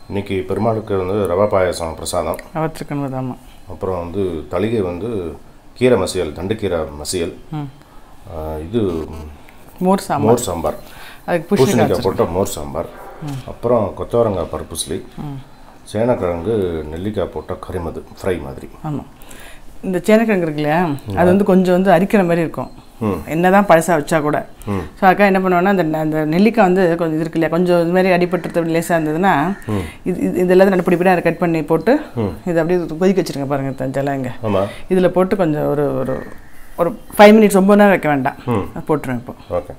இன்னைக்கு பெருமாளுக்கு வந்து ரவா பாயாசம் பிரசாதம் அவற்றுக்கு அப்புறம் வந்து தளிகை வந்து கீரை மசியல் தண்டுக்கீரை மசியல் இது மோர் சாம்பார் அதுக்கு பூசணிக்காய் போட்ட மோர் சாம்பார் அப்புறம் கொத்தவரங்காய் பருப்பு உசிலி சேனக்கிழங்கு நெல்லிக்காய் போட்ட கறிமது ஃப்ரை மாதிரி. ஆமாம், இந்த சேனக்கிழங்கு இருக்கு இல்லையா, அது வந்து கொஞ்சம் வந்து அரிக்கிற மாதிரி இருக்கும் என்னதான் பழசாக வச்சா கூட. ஸோ அக்கா என்ன பண்ணுவேன்னா அந்த நெல்லிக்காய் வந்து கொஞ்சம் இது இருக்கு இல்லையா, கொஞ்சம் இது மாதிரி அடிபட்டு லேசாக இருந்ததுன்னா இது எல்லாத்தையும் நல்ல பிடி பிடி கட் பண்ணி போட்டு இதை அப்படியே கொதிக்க வச்சுருங்க பாருங்கள் ஜலங்க. இதில் போட்டு கொஞ்சம் ஒரு ஒரு ஒரு 5 மினிட்ஸ் ரொம்ப நேரம் வைக்க வேண்டாம், போட்டுருவேன் இப்போ. ஓகே,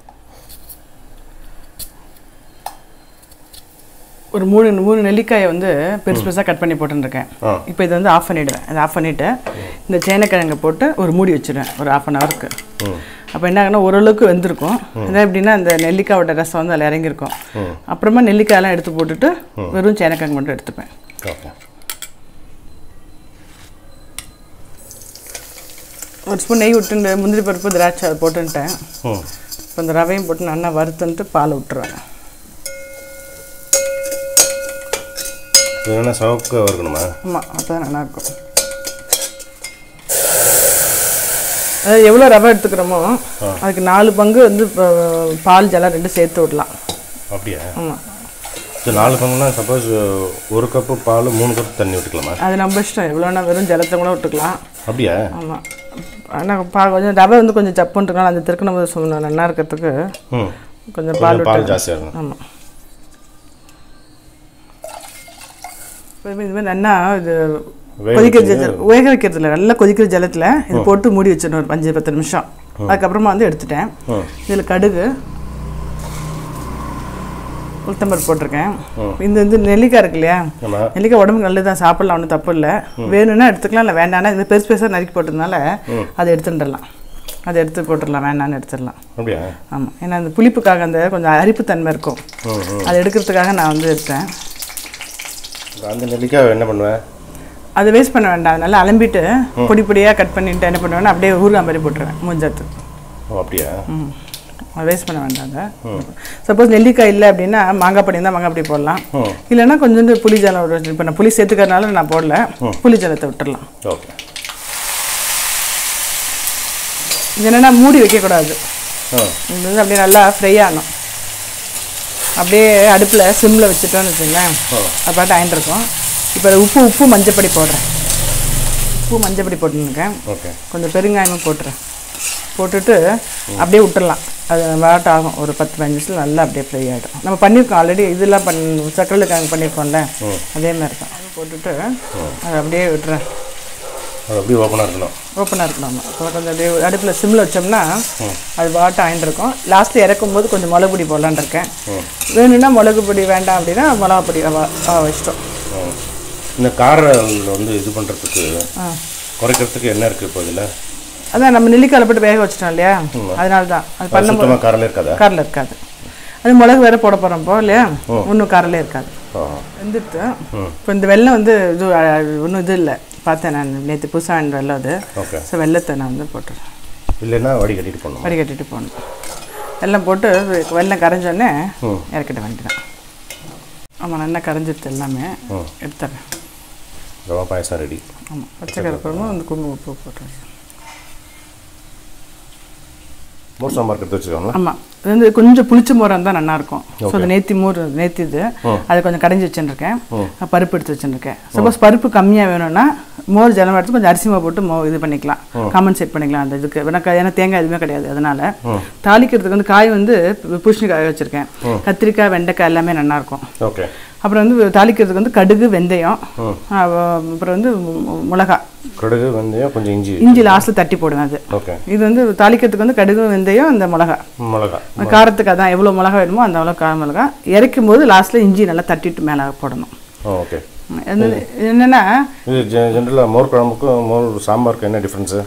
ஒரு 3 நெல்லிக்காயை வந்து பெருசு பெருசாக கட் பண்ணி போட்டுருக்கேன். இப்போ இதை வந்து ஆஃப் பண்ணிவிடுவேன். அதை ஆஃப் பண்ணிவிட்டு இந்த சேனக்கிழங்கை போட்டு ஒரு மூடி வச்சுருவேன் ஒரு 1/2 ஹவருக்கு. அப்போ என்ன ஆகுனா ஓரளவுக்கு வெந்திருக்கும். இதான் எப்படின்னா அந்த நெல்லிக்காயோட ரசம் வந்து அதில் இறங்கியிருக்கும். அப்புறமா நெல்லிக்காயெல்லாம் எடுத்து போட்டுட்டு வெறும் சேனக்கிழங்கு மட்டும் எடுத்துப்பேன். ஒரு ஸ்பூன் நெய் விட்டுட்டு முந்திரி பருப்பு திராட்சை அதை போட்டுன்ட்டேன். இப்போ இந்த ரவையும் போட்டு நல்லா வறுத்துன்ட்டு பால் விட்டுருவேன். என்ன சவுக்கு வறுக்கணுமா? ஆமாம், அப்போ தான் நல்லாயிருக்கும். அதாவது எவ்வளோ ரவை எடுத்துக்கிறோமோ அதுக்கு 4 பங்கு வந்து பால் ஜலம் 2 சேர்த்து விடலாம். அப்படியா? ஆமாம், இது 4 பங்குனா சப்போஸ் 1 கப்பு பால் 3 கப் தண்ணி விட்டுக்கலாமா? அது நம்ம இஷ்டம், எவ்வளோனா வெறும் ஜலத்தை கூட விட்டுக்கலாம். அப்படியா? ஆமாம், ஆனால் கொஞ்சம் ரவை வந்து கொஞ்சம் சப்புன்னு இருக்கனால அந்த திருக்கணம் நல்லா இருக்கிறதுக்கு கொஞ்சம் பால் ஜாஸ்தியாக இருக்கும். ஆமாம், இது மாதிரி நல்லா இது கொதிக்கிற வேக வைக்கிறது இல்லை, நல்லா கொதிக்கிற ஜலத்தில் இது போட்டு மூடி வச்சிடணும் ஒரு 5-10 நிமிஷம். அதுக்கப்புறமா வந்து எடுத்துட்டேன். இதில் கடுகு உளுத்தம்பருப்பு போட்டிருக்கேன். இந்த வந்து நெல்லிக்காய் இருக்கு இல்லையா, நெல்லிக்காய் உடம்புக்கு நல்லது தான், சாப்பிடலாம், ஒன்றும் தப்பு இல்லை. வேணும்னா எடுத்துக்கலாம், இல்லை வேண்டாம்னா இந்த பெருசு பெருசாக நறுக்கி போட்டதுனால அதை எடுத்துட்டுடலாம். அதை எடுத்து போட்டுடலாம், வேண்டான்னு எடுத்துடலாம். ஆமாம், ஏன்னா அந்த புளிப்புக்காக அந்த கொஞ்சம் அரிப்புத்தன்மை இருக்கும், அதை எடுக்கிறதுக்காக நான் வந்து எடுத்தேன். அந்த நெல்லிக்காய் என்ன பண்ணுவேன்? அதை வேஸ்ட் பண்ண வேண்டாம், நல்லா அலம்பிட்டு பொடி பொடியாக கட் பண்ணிட்டு என்ன பண்ணுவேன்னா அப்படியே ஊறுகாய் மாதிரி போட்டுருவேன் மூஞ்சாத்து. அப்படியா? அதை வேஸ்ட் பண்ண வேண்டாங்க. சப்போஸ் நெல்லிக்காய் இல்லை அப்படின்னா மாங்காய் பொடி இருந்தால் மாங்காய் பொடி போடலாம், இல்லைன்னா கொஞ்சோண்டு புளி ஜலம். இப்போ நான் புளி சேர்த்துக்கிறதுனால நான் போடல, புளி ஜலத்தை விட்டுடலாம். இது என்னென்னா மூடி வைக்கக்கூடாது, இது வந்து அப்படியே நல்லா ஃப்ரை ஆகணும். அப்படியே அடுப்பில் சிம்மில் வச்சுட்டோன்னு வச்சுங்களேன், அது பாட்டு ஆயின்ட்டுருக்கும். இப்போ உப்பு மஞ்சப்பொடி போடுறேன். உப்பு மஞ்சப்பொடி போட்டுருக்கேன், கொஞ்சம் பெருங்காயமும் போட்டுறேன். போட்டுட்டு அப்படியே விட்டுடலாம், அது வாட் ஆகும் ஒரு 10-15 நிமிஷத்தில் நல்லா அப்படியே ஃப்ரை ஆகிடும். நம்ம பண்ணியிருக்கோம் ஆல்ரெடி, இதெல்லாம் சக்கரை கிழங்கு பண்ணியிருக்கோம்ல, அதே மாதிரி தான். போட்டுட்டு அதை அப்படியே விட்டுறேன். அப்படியே ஓப்பனாக இருக்கணும். அப்புறம் கொஞ்சம் அப்படியே அடுப்பில் சிம்மில் வச்சோம்னா அது வாட்டம் ஆயின்ட்டுருக்கும். லாஸ்ட்டில் இறக்கும் போது கொஞ்சம் மிளகு பொடி போடலான்னு இருக்கேன். வேணும்னா மிளகு பொடி, வேண்டாம் அப்படின்னா மிளகா பொடி இஷ்டம். இந்த காரம் வந்து இது பண்ணுறதுக்கு குறைக்கிறதுக்கு என்ன இருக்குது இப்போ இதில்? அதான் நம்ம நெல்லிக்காயில் போட்டு வேக வச்சிட்டோம் இல்லையா, அதனால தான் அது பண்ணும்போது காரில் இருக்காது. அது மிளகு வேறு போட போகிறோம் இப்போ இல்லையா, ஒன்றும் காரிலே இருக்காது. வெந்துட்டு இப்போ இந்த வெல்லம் வந்து இது ஒன்றும் இது இல்லை, பார்த்தேன் நான் நேற்று புதுசாக வெள்ளம் அது. ஸோ வெள்ளத்தை நான் வந்து போட்டுறேன், இல்லைன்னா வடிகட்டிட்டு போகணும். வெல்லம் போட்டு வெல்லம் கரைஞ்சோடனே இறக்கிட்ட வேண்டியதான். ஆமாம், நல்லா கரைஞ்சிடுது எல்லாமே, எடுத்துறேன். ரவா பாயசம் ரெடி. ஆமாம், பச்சை கருப்பமும் அந்த குங்குமம் உப்பு போட்டுறேன். மோர் சாம்பார் எடுத்து வச்சுக்கோங்களா? ஆமாம், இது வந்து கொஞ்சம் புளிச்ச மோராக இருந்தால் நல்லாயிருக்கும். ஸோ அந்த நேற்று இது அதை கொஞ்சம் கடைஞ்சி வச்சுருக்கேன், பருப்பு எடுத்து வச்சுருக்கேன். சப்போஸ் பருப்பு கம்மியாக வேணும்னா மோர் ஜலம் எடுத்து கொஞ்சம் அரிசி மாவு போட்டு இது பண்ணிக்கலாம், காம்பன்சேட் பண்ணிக்கலாம் அந்த இதுக்கு. ஏன்னா தேங்காய் எதுவுமே கிடையாது, அதனால் தாளிக்கிறதுக்கு வந்து காய் வந்து பூசணிக்காய் வச்சுருக்கேன், கத்திரிக்காய் வெண்டைக்காய் எல்லாமே நல்லாயிருக்கும். அப்புறம் வந்து தாளிக்கிறதுக்கு வந்து கடுகு வெந்தயம், அப்புறம் வந்து மிளகா, கடுகு வெந்தயம் கொஞ்சம் இஞ்சி லாஸ்ட்டில் தட்டி போடுவேன். அது இது வந்து தாளிக்கிறதுக்கு வந்து கடுகு வெந்தயம் அந்த மிளகா காரத்துக்கு, அதான் எவ்வளோ மிளகா வேணுமோ அந்த அவ்வளோ கார மிளகா. இறக்கும் போது லாஸ்ட்டில் இஞ்சி நல்லா தட்டிட்டு மேலே போடணும். என்னென்னா ஜென்ரலாக மோர் குழம்புக்கும் மோர் சாம்பாருக்கு என்ன டிஃப்ரென்ஸு?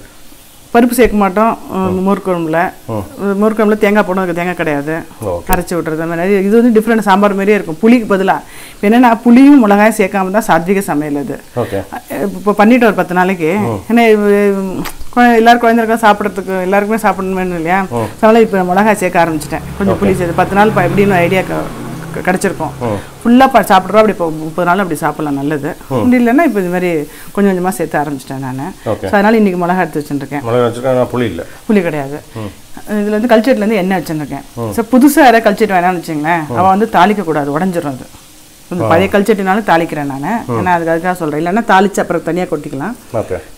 பருப்பு சேர்க்க மாட்டோம் மோர் குழம்புல தேங்காய் போடுறதுக்கு தேங்காய் கிடையாது, அரைச்சி விட்டுறது மாதிரி. இது வந்து டிஃப்ரெண்ட் சாம்பார் மாதிரியே இருக்கும். புளிக்கு பதிலாக இப்போ என்னென்னா புளியும் மிளகாயும் சேர்க்காம தான் சாத்விக சமையல் அது. இப்போ பண்ணிவிட்டு ஒரு 10 நாளைக்கு, ஏன்னா எல்லாரும் குழந்தைருக்கா சாப்பிட்றதுக்கு எல்லாருக்குமே சாப்பிடணும் வேணும் இல்லையா, அதனால் இப்போ மிளகாய் சேர்க்க ஆரம்பிச்சிட்டேன். கொஞ்சம் புளி சேர்த்து 10 நாள் எப்படின்னு ஐடியா கிடச்சிருக்கோம். ஃபுல்லாக சாப்பிட்றோம். அப்படி இப்போ 30 நாள் அப்படி சாப்பிட்லாம், நல்லது. அப்படி இல்லைன்னா இப்போ இது மாதிரி கொஞ்சம் கொஞ்சமாக சேர்த்து ஆரம்பிச்சிட்டேன் நான். ஸோ அதனால் இன்றைக்கி மிளகா எடுத்து வச்சுருக்கேன். புளி கிடையாது. இதில் வந்து கல்ச்சேட்லேருந்து எண்ணெய் வச்சுருக்கேன். ஸோ புதுசாக யாராவது கல்ச்சேட் வேணாம்னு வச்சுங்களேன், அவள் வந்து தாளிக்கக்கூடாது, உடஞ்சிடும். அது இந்த பழைய கல்ச்சட்டினாலும் தாளிக்கிறேன் நான். ஏன்னா அதுக்காக சொல்கிறேன். இல்லைன்னா தாளித்து அப்புறம் தனியாக கொட்டிக்கலாம்.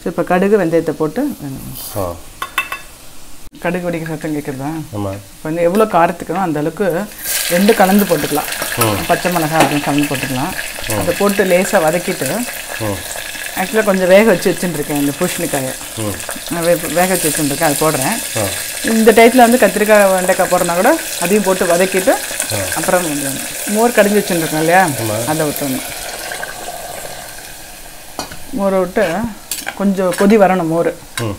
ஸோ இப்போ கடுகு வெந்தயத்தை போட்டு கடுகு வெடிக்க சத்தம் கேட்குறதா? இப்போ வந்து எவ்வளோ காரத்துக்கணும் அந்த அளவுக்கு 2 கலந்து போட்டுக்கலாம். பச்சை மிளகாய் அப்படின்னு கலந்து போட்டுக்கலாம். அதை போட்டு லேசாக வதக்கிட்டு ஆக்சுவலாக கொஞ்சம் வேக வச்சுருக்கேன். இந்த பூசணிக்காயை வேக வச்சுருக்கேன், அது போடுறேன். இந்த டைத்தில் வந்து கத்திரிக்காய் வெண்டைக்காய் போடுறனா கூட அதையும் போட்டு வதக்கிட்டு அப்புறம் மோர் கடைஞ்சி வச்சுருக்கேன் இல்லையா, அதை விட்டுணும். மோரை விட்டு கொஞ்சம் கொதி வரணும். மோர்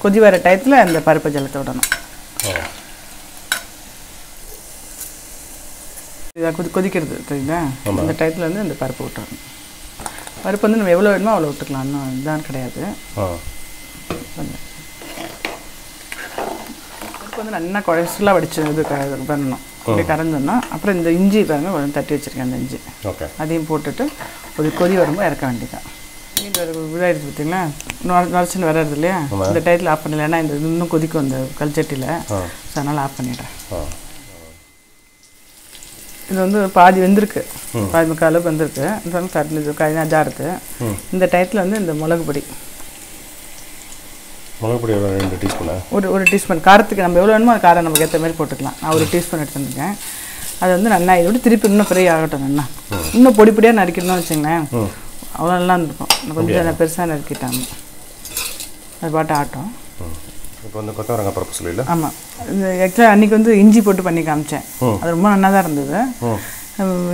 கொதி வர டயத்தில் அந்த பருப்பு ஜலத்தை விடணும். இதாக கொதிக்கிறது தெரியுதா, இந்த டயத்தில் வந்து இந்த பருப்பு விட்டுறணும். பருப்பு வந்து நம்ம எவ்வளோ வேணுமோ அவ்வளோ விட்டுக்கலாம், இன்னும் இதுதான் கிடையாது. பருப்பு வந்து நல்லா குழசலாக வடிச்சு இது பண்ணணும். அப்படி கறந்துடணும். அப்புறம் இந்த இஞ்சி பாருங்க கொஞ்சம் தட்டி வச்சுருக்கேன். அந்த இஞ்சி அதையும் போட்டுட்டு ஒரு கொதி வரும்போது இறக்க வேண்டியதான். இதாகிடுச்சு பார்த்தீங்களா, நுரைச்சின்னு வர்றது இல்லையா, இந்த டயத்தில் ஆஃப் பண்ணல. ஏன்னா இந்த இன்னும் கொதிக்கும் இந்த கல்ச்சட்டியில், ஸோ அதனால் ஆஃப் பண்ணிடுறேன். இது வந்து பாதி வெந்திருக்கு, பாதி முக்கால் அளவுக்கு வெந்திருக்கு. இந்த கட்டில் அஜாருது. இந்த டயத்தில் வந்து இந்த மிளகு பொடி ஒரு டீஸ்பூன் காரத்துக்கு நம்ம எவ்வளோ வேணுமோ காரம் நமக்கு ஏற்ற மாதிரி போட்டுக்கலாம். நான் ஒரு டீஸ்பூன் எடுத்துருக்கேன். அது வந்து நல்லா இதோட திருப்பி இன்னும் ஃப்ரை ஆகட்டும். நல்லா இன்னும் பொடி பொடியாக நறுக்கணும்னு வச்சுங்களேன், அவ்வளோ நல்லா இருந்திருக்கும். கொஞ்சம் பெருசாக நறுக்கிட்டாங்க, அது பாட்டு ஆட்டம். இப்போ வந்து கொத்தவரங்காய் பருப்பு சொல்லல. ஆமாம், இந்த ஆக்சுவலாக அன்றைக்கி வந்து இஞ்சி போட்டு பண்ணி காமிச்சேன், அது ரொம்ப நல்லா தான் இருந்தது.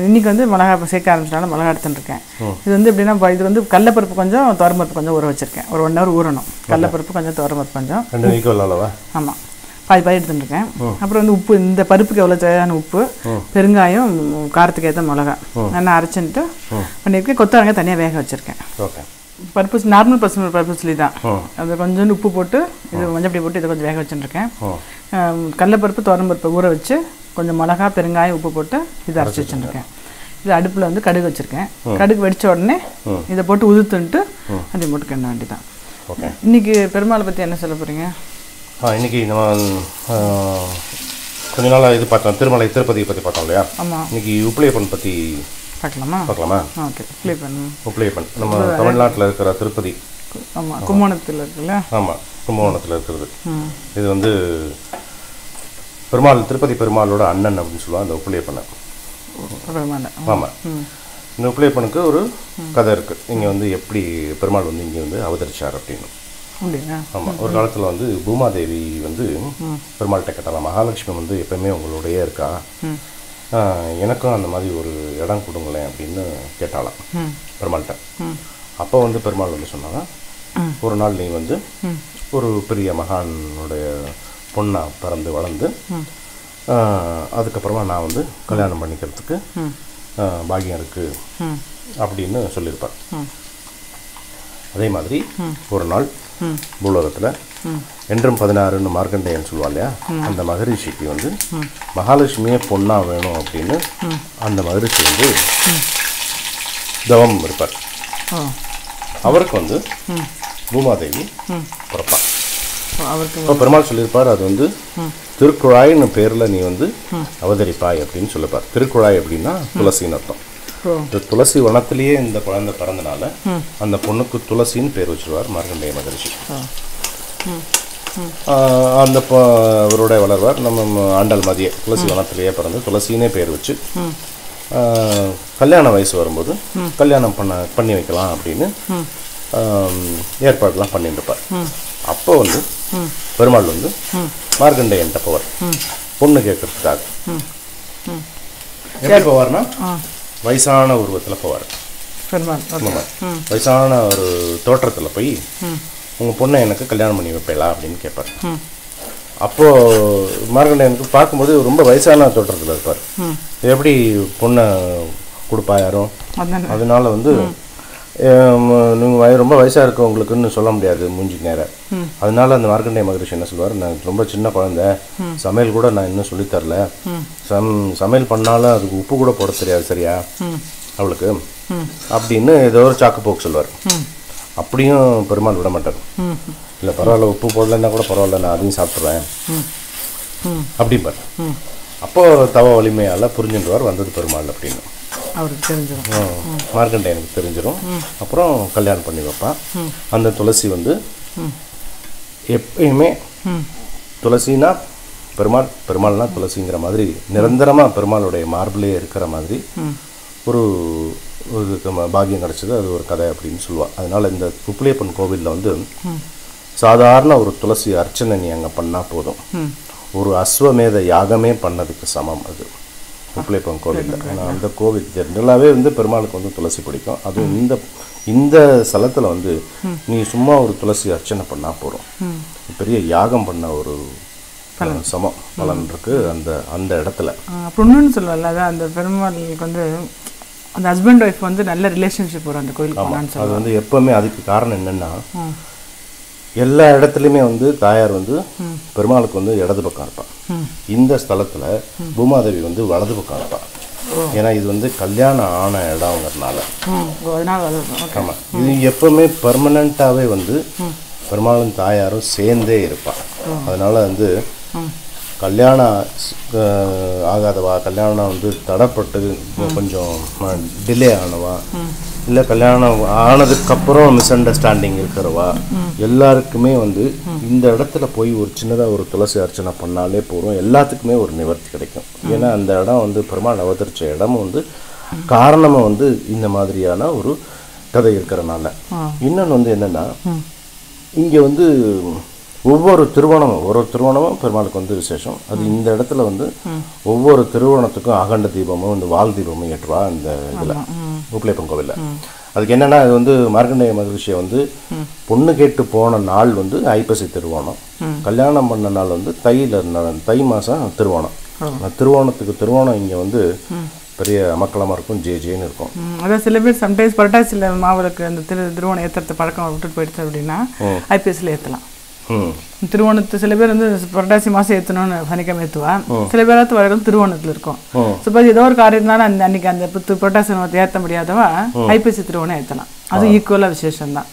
இன்றைக்கி வந்து மிளகா சேர்க்க ஆரம்பிச்சினால மிளகா எடுத்துட்டுருக்கேன். இது வந்து எப்படின்னா, இது வந்து கடலப்பருப்பு கொஞ்சம் துவரம்பருப்பு கொஞ்சம் ஊற வச்சுருக்கேன். ஒரு 1 ஹவர் ஊறணும். கடலப்பருப்பு கொஞ்சம் துவரம்பருப்பு கொஞ்சம். ஆமாம், பாதி பாதி எடுத்துட்டுருக்கேன். அப்புறம் வந்து உப்பு, இந்த பருப்புக்கு எவ்வளோ தேவையான உப்பு, பெருங்காயம், காரத்துக்கு ஏற்ற மிளகா நல்லா அரைச்சிட்டு பண்ணியிருக்கேன். கொத்தவரங்காய் தனியாக வேக வச்சுருக்கேன். பருப்பு நார்மல் பருப்பு சொல்லி தான், அது கொஞ்சோண்டு உப்பு போட்டு இது மஞ்சப்பொடி போட்டு இதை கொஞ்சம் வேக வச்சுருக்கேன். கடலப்பருப்பு துவரம்பருப்பு ஊற வச்சு கொஞ்சம் மிளகா பெருங்காயம் உப்பு போட்டு இதை அரைச்சி வச்சுருக்கேன். இது அடுப்பில் வந்து கடுகு வச்சுருக்கேன். கடுகு வெடித்த உடனே இதை போட்டு உதுத்துன்ட்டு அப்படி போட்டு கிண்ண வேண்டியதான். இன்றைக்கி பெருமாளை பற்றி என்ன சொல்ல போகிறீங்க? இன்றைக்கி நம்ம கொஞ்ச நாளாக இது பார்த்தோம், திருப்பதியை பற்றி பார்த்தோம் இல்லையா. ஆமாம், இன்றைக்கி உப்பிலியப்பன் பற்றி பார்க்கலாமா? ஓகே, உப்பிலியப்பன் நம்ம தமிழ்நாட்டில் இருக்கிற திருப்பதி. ஆமாம், கும்பகோணத்தில் இருக்குல்ல. ஆமாம், கும்பகோணத்தில் இருக்கிறது. இது வந்து திருப்பதி பெருமாளோட அண்ணன் அப்படின்னு சொல்லுவாங்க அந்த உப்பிலியப்பனை. ஆமாம், இந்த உப்பிலியப்பனுக்கு ஒரு கதை இருக்குது. இங்கே வந்து எப்படி பெருமாள் வந்து இங்கே வந்து அவதரிச்சார் அப்படின்னு. ஆமாம், ஒரு காலத்தில் வந்து பூமாதேவி வந்து பெருமாள்கிட்ட கேட்டாலாம், மகாலட்சுமி வந்து எப்பவுமே உங்களோடையே இருக்கா, எனக்கும் அந்த மாதிரி ஒரு இடம் கொடுங்களேன் அப்படின்னு கேட்டாலாம் பெருமாள்கிட்ட. அப்போ வந்து பெருமாள் வந்து சொன்னாங்க, ஒரு நாள் நீ வந்து ஒரு பெரிய மகானுடைய பொண்ணாக பிறந்து வளர்ந்து அதுக்கப்புறமா நான் வந்து கல்யாணம் பண்ணிக்கிறதுக்கு பாக்கியம் இருக்குது அப்படின்னு சொல்லியிருப்பார். அதே மாதிரி ஒரு நாள் பூலோகத்தில் என்றும் 16ன்னு மார்க்கண்டேயன் சொல்லுவா இல்லையா, அந்த மகரிஷிக்கு வந்து மகாலட்சுமியே பொண்ணா வேணும் அப்படின்னு அந்த மகரிஷி வந்து தவம் இருப்பார். அவருக்கு வந்து பூமாதேவி பிறப்பார். இப்போ பெருமாள் சொல்லியிருப்பார், அது வந்து திருக்குழாய்னு பேரில் நீ வந்து அவதரிப்பாய் அப்படின்னு சொல்லிப்பார். திருக்குழாய் அப்படின்னா துளசின்னு அர்த்தம். இந்த துளசி வனத்திலேயே இந்த குழந்தை பிறந்தனால அந்த பொண்ணுக்கு துளசின்னு பேர் வச்சிருவார் மார்க்கண்டேய மகரிஷி. அந்த அவரோட வளர்வார். நம்ம ஆண்டாள் மாதிரியே துளசி வனத்திலேயே பிறந்து துளசினே பேர் வச்சு கல்யாண வயசு வரும்போது கல்யாணம் பண்ணி வைக்கலாம் அப்படின்னு ஏற்பாடுலாம் பண்ணிட்டு இருப்பார். அப்போ வந்து பெருமாள் வந்து மார்க்கண்டேயன்ட்ட போவார் பொண்ணு கேட்கறதுக்காக. எப்படி போவார்னா, வயசான உருவத்தில் போவார். வயசான ஒரு தோற்றத்தில் போய் உங்கள் பொண்ணை எனக்கு கல்யாணம் பண்ணி வைப்பேலா அப்படின்னு கேட்பார். அப்போது மார்க்கண்டேயனுக்கு பார்க்கும்போது ரொம்ப வயசான தோற்றத்தில் இருப்பார். எப்படி பொண்ணை கொடுப்பா யாரும், அதனால வந்து நீங்கள் ரொம்ப வயசாக இருக்கவங்களுக்குன்னு சொல்ல முடியாது மூஞ்சி நேரம். அதனால அந்த மார்க்கண்டேய மகரிஷி என்ன சொல்லுவார், நான் ரொம்ப சின்ன குழந்தை, சமையல் கூட நான் இன்னும் சொல்லித்தரல, சமையல் பண்ணாலும் அதுக்கு உப்பு கூட போட தெரியாது சரியா அவளுக்கு அப்படின்னு ஏதோ ஒரு சாக்கு போக்கு சொல்லுவார். அப்படியும் பெருமாள் விட மாட்டார். இல்லை பரவாயில்ல, உப்பு போடலன்னா கூட பரவாயில்ல, நான் அதையும் சாப்பிட்ருவேன் அப்படிம்பார். அப்போ தவ வலிமையால் புரிஞ்சுட்டுவார் வந்தது பெருமாள் அப்படின்னு அவருக்கு தெரிஞ்சிடும். மார்க்கண்டேயனுக்கு தெரிஞ்சிடும். அப்புறம் கல்யாணம் பண்ணி வைப்பான். அந்த துளசி வந்து எப்பயுமே துளசினா பெருமாள், பெருமாள்னா துளசிங்கிற மாதிரி நிரந்தரமாக பெருமாளுடைய மார்பிலே இருக்கிற மாதிரி ஒரு பாக்கியம் கிடச்சிது. அது ஒரு கதை அப்படின்னு சொல்லுவாள். அதனால் இந்த உப்பிலியப்பன் கோவிலில் வந்து சாதாரண ஒரு துளசி அர்ச்சனை நீ அங்கே பண்ணால் போதும், ஒரு அஸ்வமேத யாகமே பண்ணதுக்கு சமம் அது உப்பிலியப்பன் கோவிலில். ஏன்னா அந்த கோவில் ஜென்ரலாகவே வந்து பெருமாளுக்கு வந்து துளசி பிடிக்கும். அதுவும் இந்த ஸ்தலத்தில் வந்து நீ சும்மா ஒரு துளசி அர்ச்சனை பண்ணால் போகிறோம், பெரிய யாகம் பண்ண ஒரு சமம் பலன் இருக்கு அந்த இடத்துல. பொண்ணுன்னு சொல்லல, அதான் அந்த பெருமாளுக்கு வந்து அந்த ஹஸ்பண்ட் ஒய்ஃப் வந்து நல்ல ரிலேஷன்ஷிப் வரும் அந்த கோயிலுக்கு. அது வந்து எப்பவுமே அதுக்கு காரணம் என்னென்னா, எல்லா இடத்துலையுமே வந்து தாயார் வந்து பெருமாளுக்கு வந்து இடது பக்கம் இருப்பாள். இந்த ஸ்தலத்தில் பூமாதேவி வந்து வலது பக்கம் இருப்பாள். ஏன்னா இது வந்து கல்யாணம் ஆன இடங்கிறதுனால. ஆமாம், இது எப்பவுமே பர்மனண்ட்டாகவே வந்து பெருமாளும் தாயாரும் சேர்ந்தே இருப்பாள். அதனால வந்து கல்யாணம் ஆகாதவா, கல்யாணம் வந்து தடைப்பட்டு கொஞ்சம் டிலே ஆனவா, இல்லை கல்யாணம் ஆனதுக்கப்புறம் மிஸ் அண்டர்ஸ்டாண்டிங் இருக்கிறவா எல்லாருக்குமே வந்து இந்த இடத்துல போய் ஒரு சின்னதாக ஒரு துளசி அர்ச்சனை பண்ணாலே போகிறோம், எல்லாத்துக்குமே ஒரு நிவர்த்தி கிடைக்கும். ஏன்னா அந்த இடம் வந்து பெருமாள் அவதரிச்ச இடமும் வந்து காரணமும் வந்து இந்த மாதிரியான ஒரு கதை இருக்கிறனால. இன்னொன்று வந்து என்னென்னா, இங்கே வந்து ஒவ்வொரு திருவோணமும் பெருமாளுக்கு வந்து விசேஷம். அது இந்த இடத்துல வந்து ஒவ்வொரு திருவோணத்துக்கும் அகண்ட தீபமும் இந்த வால் தீபமும் ஏற்றுவா இந்த இதில் உப்பிலியப்பன் கோவிலில். அதுக்கு என்னென்னா, அது வந்து மார்க்கண்டேய மகரிஷியை வந்து பொண்ணு கேட்டு போன நாள் வந்து ஐப்பசி திருவோணம், கல்யாணம் பண்ண நாள் வந்து தை மாதம் திருவோணம். திருவோணம் இங்கே வந்து பெரிய அமக்கலமாக இருக்கும், ஜேன்னு இருக்கும். அதான் சில பேர் சம்டைம்ஸ் புரட்டாசியில் மாவிளக்கு அந்த திருவோணம் ஏற்றுறது பழக்கம் விட்டுட்டு போயிடுச்சு அப்படின்னா ஐபிஎஸ்சில் ஏற்றலாம். திருவோணத்து சில பேர் வந்து புரட்டாசி மாதம் ஏற்றணும்னு சனிக்கிழமை ஏற்றுவா, சில பேராத்து வழக்கம் திருவோணத்தில் இருக்கும். சப்போஸ் ஏதோ ஒரு காரியம் இருந்தாலும் அன்னைக்கு அந்த புரட்டாசி மாதத்தை ஏற்ற முடியாதவா ஐபிஎஸ்சி திருவோணம் ஏற்றலாம். அது ஈக்குவலாக விசேஷம் தான்.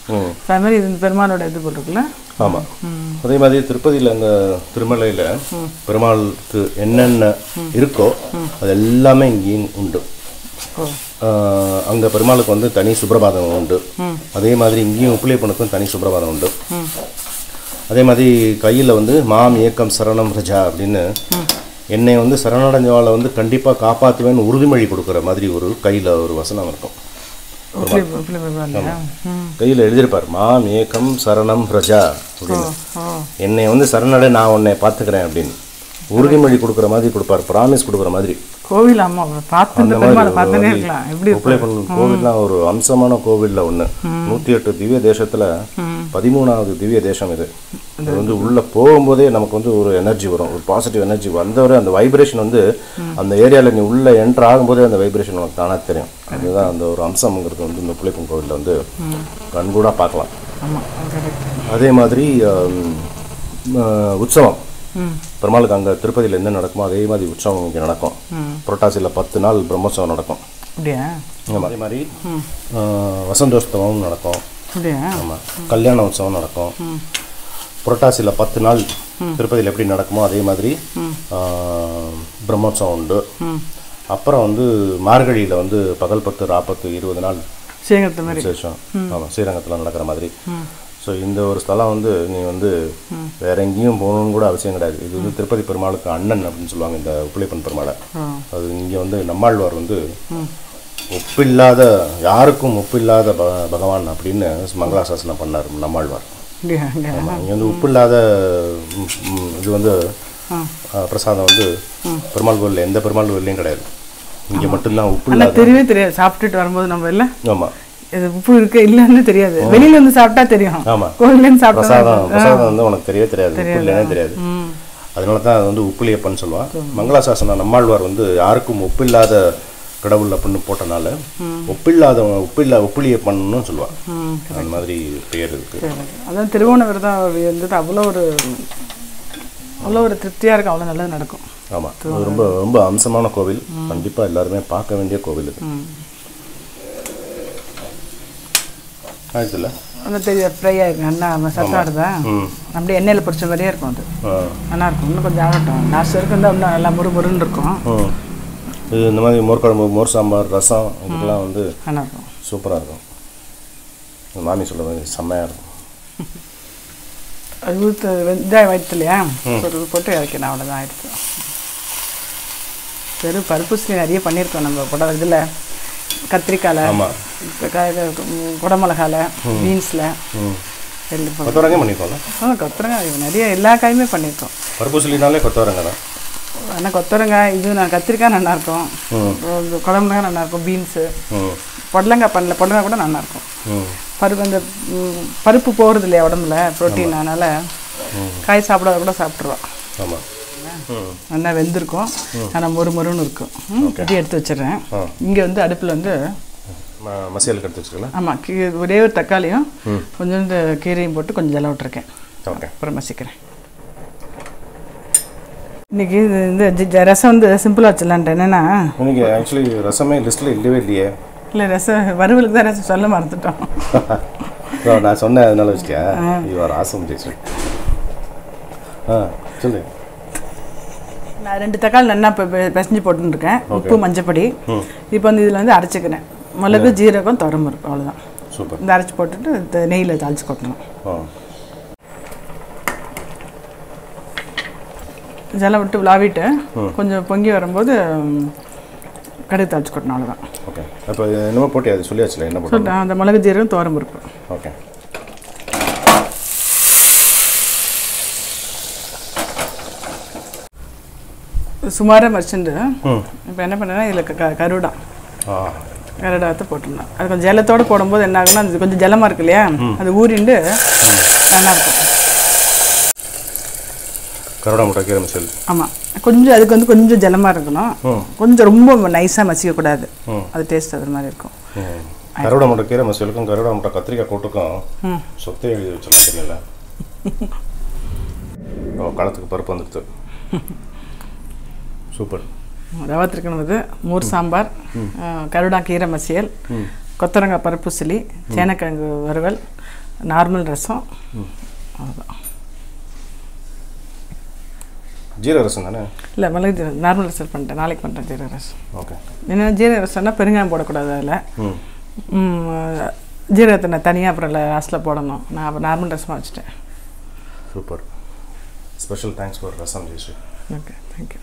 அது மாதிரி இது பெருமாளோட இது போட்டிருக்குல்ல. ஆமாம், அதே மாதிரி திருப்பதியில் அங்கே திருமலையில் பெருமாளுக்கு என்னென்ன இருக்கோ அது எல்லாமே இங்கேயும் உண்டு. அங்கே பெருமாளுக்கு வந்து தனி சுப்ரபாதம் உண்டு. அதே மாதிரி இங்கேயும் உப்பிலியப்பனுக்கும் தனி சுப்ரபாதம் உண்டு. அதே மாதிரி கையில் வந்து மாம் ஏக்கம் சரணம் ரஜா அப்படின்னு என்னை வந்து சரணடைஞ்சவாளை வந்து கண்டிப்பாக காப்பாற்றுவேன்னு உறுதிமொழி கொடுக்குற மாதிரி ஒரு கையில் ஒரு வசனம் இருக்கும். கையில் எழுதியிருப்பார், மாம் ஏக்கம் சரணம் ரஜா அப்படின்னு. என்னை வந்து சரணடை, நான் உன்னை பார்த்துக்கிறேன் அப்படின்னு உறுதிமொழி கொடுக்குற மாதிரி கொடுப்பார், ப்ராமிஸ் கொடுக்குற மாதிரி. கோவில் உப்பிலியப்பன் கோவில்லாம் ஒரு அம்சமான கோவிலில் ஒன்று. 108 திவ்ய தேசத்தில் 13வது திவ்ய தேசம் இது. இது வந்து உள்ளே போகும்போதே நமக்கு வந்து ஒரு எனர்ஜி வரும், ஒரு பாசிட்டிவ் எனர்ஜி வந்தவரை அந்த வைப்ரேஷன் வந்து அந்த ஏரியாவில் நீ உள்ளே என்ட்ரு ஆகும்போதே அந்த வைப்ரேஷன் உனக்கு தானாக தெரியும். அதுதான் அந்த ஒரு அம்சம்ங்கிறது வந்து இந்த உப்பிலியப்பன் கோவிலில் வந்து கண்கூடாக பார்க்கலாம். அதே மாதிரி உற்சவம் பெருமாளுக்கு அங்கே திருப்பதியில் என்ன நடக்குமோ அதே மாதிரி உற்சவம் இங்கே நடக்கும். புரட்டாசியில் 10 நாள் பிரம்மோற்சவம் நடக்கும். அதே மாதிரி வசந்தோத்சவம் நடக்கும். ஆமாம், கல்யாண உற்சவம் நடக்கும். புரட்டாசியில் 10 நாள் திருப்பதியில் எப்படி நடக்குமோ அதே மாதிரி பிரம்மோற்சவம் உண்டு. அப்புறம் வந்து மார்கழியில் வந்து பகல் 10 ராப்பத்து 20 நாள் விசேஷம். ஆமாம், ஸ்ரீரங்கத்தில் நடக்கிற மாதிரி. ஸோ இந்த ஒரு ஸ்தலம் வந்து நீ வந்து வேற எங்கேயும் போகணுன்னு கூட அவசியம் கிடையாது. இது வந்து திருப்பதி பெருமாளுக்கு அண்ணன் அப்படின்னு சொல்லுவாங்க இந்த உப்பிலியப்பன் பெருமாளை. அது இங்கே வந்து நம்மாழ்வார் வந்து ஒப்பில்லாத, யாருக்கும் ஒப்பில்லாத பகவான் அப்படின்னு மங்களாசாசனம் பண்ணார் நம்மாழ்வார். இங்கே வந்து உப்பில்லாத இது வந்து பிரசாதம் வந்து பெருமாள் கோவிலில் எந்த பெருமாள் கோவிலையும் கிடையாது. இங்கே மட்டும்தான் உப்பு இல்லாத. தெரியவே தெரியாது, சாப்பிட்டுட்டு வரும்போது நம்ம இல்லை. ஆமாம், உப்பு இருக்கு இல்லன்னு தெரியாது, வெளியில வந்து சாப்பிட்டா தெரியும். ஆமா, கோவில்ல இருந்து சாப்பிட்டா பிரசாதம் வந்து உனக்கு தெரியவே தெரியாது, உப்பு இல்லைன்னே தெரியாது. அதனால தான் அது வந்து உப்பிலியப்பன் சொல்லுவான். மங்களாசாசனம் நம்மாழ்வார் வந்து யாருக்கும் உப்பில்லாத கடவுள் அப்படின்னு போட்டனால உப்பிலியை பண்ணணும்னு சொல்லுவாள். அந்த மாதிரி பேர் இருக்குது. அதான் திருவோண விரதம் இருந்தது அவ்வளோ ஒரு திருப்தியாக இருக்கும், அவ்வளோ நல்லது நடக்கும். ஆமாம், அது ரொம்ப ரொம்ப அம்சமான கோவில். கண்டிப்பாக எல்லாருமே பார்க்க வேண்டிய கோவில் இது. ஆயிடுச்சுல்ல, அந்த தெரிய ஃப்ரை ஆகிருக்கும், நல்லா சத்தாடுதா, அப்படியே எண்ணெயில் பொரிச்ச மாதிரியே இருக்கும். அது நல்லாயிருக்கும். இன்னும் கொஞ்சம் ஆகட்டும், லாஸ்ட் வரைக்கும் இருந்தால் இன்னும் நல்லா முறுமுறுன்னு இருக்கும். இது இந்த மாதிரி மோர் குழம்பு, மோர் சாம்பார், ரசம் இதுக்கெல்லாம் வந்து நல்லாயிருக்கும், சூப்பராக இருக்கும். மாமி சொல்ல மாதிரி செம்மையாக இருக்கும். அது ஊற்று வெங்காயம் வயிற்று இல்லையா, போட்டு இறக்கணும், அவ்வளோதான் ஆயிடுச்சு. வெறும் பருப்புசிலி நிறைய பண்ணியிருக்கோம் நம்ம போட. இதில் கத்திரிக்காயில், குடமிளகால, பீன்ஸில் கொத்தவரங்காய் பண்ணியிருக்கோம்ல. கொத்தவரங்காய் நிறைய எல்லா காயுமே பண்ணியிருக்கோம். பருப்புசிலினாலே கொத்தவரங்காய் தான். ஆனால் கொத்தவரங்காய் இது கத்திரிக்காய் நல்லாயிருக்கும், குடமிளகாய் நல்லாயிருக்கும், பீன்ஸு, பொடலங்காய் பண்ணல, பொடலங்காய் கூட நல்லாயிருக்கும். பருப்பு போகிறது இல்லையா உடம்புல ப்ரோட்டீன், அதனால் காய் சாப்பிடாத கூட சாப்பிட்ருவோம். ஆமாம், நல்லா வெந்திருக்கும், ஆனால் மொறுன்னு இருக்கும். இப்படி எடுத்து வச்சிடுறேன். இங்கே வந்து அடுப்பில் வந்து மசியலுக்கு எடுத்து வச்சுக்கலாம். ஆமாம், ஒரே ஒரு தக்காளியும் கொஞ்சோண்டு கீரையும் போட்டு கொஞ்சம் ஜலம் விட்டுருக்கேன். ஓகே, அப்புறம் மசிக்கிறேன். இன்றைக்கி இந்த ரசம் வந்து சிம்பிளாக வச்சிடலான்ட்டு. என்னென்னா இன்றைக்கி ஆக்சுவலி ரசமே லிஸ்ட்டில் இல்லவே இல்லையே. இல்லை, ரசம் வறுவலுக்கு தான் ரசம் சொல்ல மறந்துட்டோம். நான் சொன்னேன், அதனால வச்சுட்டியா? இவர் ஆசம் ஜெயிச்சு. சொல்லு. நான் 2 தக்காளி நல்லா பிசைஞ்சு போட்டுருக்கேன், உப்பு, மஞ்சப்பொடி. இப்போ வந்து இதில் வந்து அரைச்சிக்கிறேன். மிளகு, ஜீரகம், துவரம்பருப்பு, அவ்வளோதான். சூப்பர். இந்த அரைச்சி போட்டுட்டு நெய்யில் தாளிச்சு கொட்டணும். ஜலம் விட்டு விளாவிட்டு கொஞ்சம் பொங்கி வரும்போது கடுகு தாளிச்சு கொட்டணும், அவ்வளோதான். ஓகே, அப்போ என்னமோ போட்டு அது சொல்லியாச்சுல, என்ன போட்டு? அந்த மிளகு, ஜீரகம், துவரம்பருப்பு. ஓகே, சுமாராக மரிச்சுண்டு இப்போ என்ன பண்ணேன்னா இதில் கருடாத்தை போட்டுடணும். அது கொஞ்சம் ஜலத்தோடு போடும்போது என்ன ஆகுன்னா, அது கொஞ்சம் ஜலமாக இருக்கு இல்லையா, அது ஊறிண்டு நல்லாயிருக்கும். கருடா முட்டை கீரை மசியல். ஆமாம், கொஞ்சம் அதுக்கு வந்து கொஞ்சம் ஜலமாக இருக்கணும், கொஞ்சம் ரொம்ப நைஸாக மசிக்கக்கூடாது, அது டேஸ்ட் அது மாதிரி இருக்கும். கருடா முட்டை கீரை மசியலுக்கும் கருடா முட்டை கத்திரிக்காய் கூட்டுக்கும் சொத்தை எழுதி வச்சலாம், தெரியல. களத்துக்கு பருப்பு வந்துடுது. சூப்பர். ரவா திருக்கணும், மோர் சாம்பார், கருடா கீரை மசியல், கொத்தவரங்காய் பருப்புசிலி, சேனக்கிழங்கு வறுவல், நார்மல் ரசம், அவ்வளோதான். ஜீரக ரசம் தானே? இல்லை, மிளகு நார்மல் ரசம் பண்ணிட்டேன், நாளைக்கு பண்ணுறேன் ஜீரக ரசம். ஓகே. என்ன ஜீரக ரசம்னா பெருங்காயம் போடக்கூடாது அதில், ஜீரகத்தை நான் தனியாக அப்புறம் லாஸ்ட்டில் போடணும். நான் நார்மல் ரசமாக வச்சுட்டேன். Super. Special thanks for rasam Jayashree. Okay, thank you.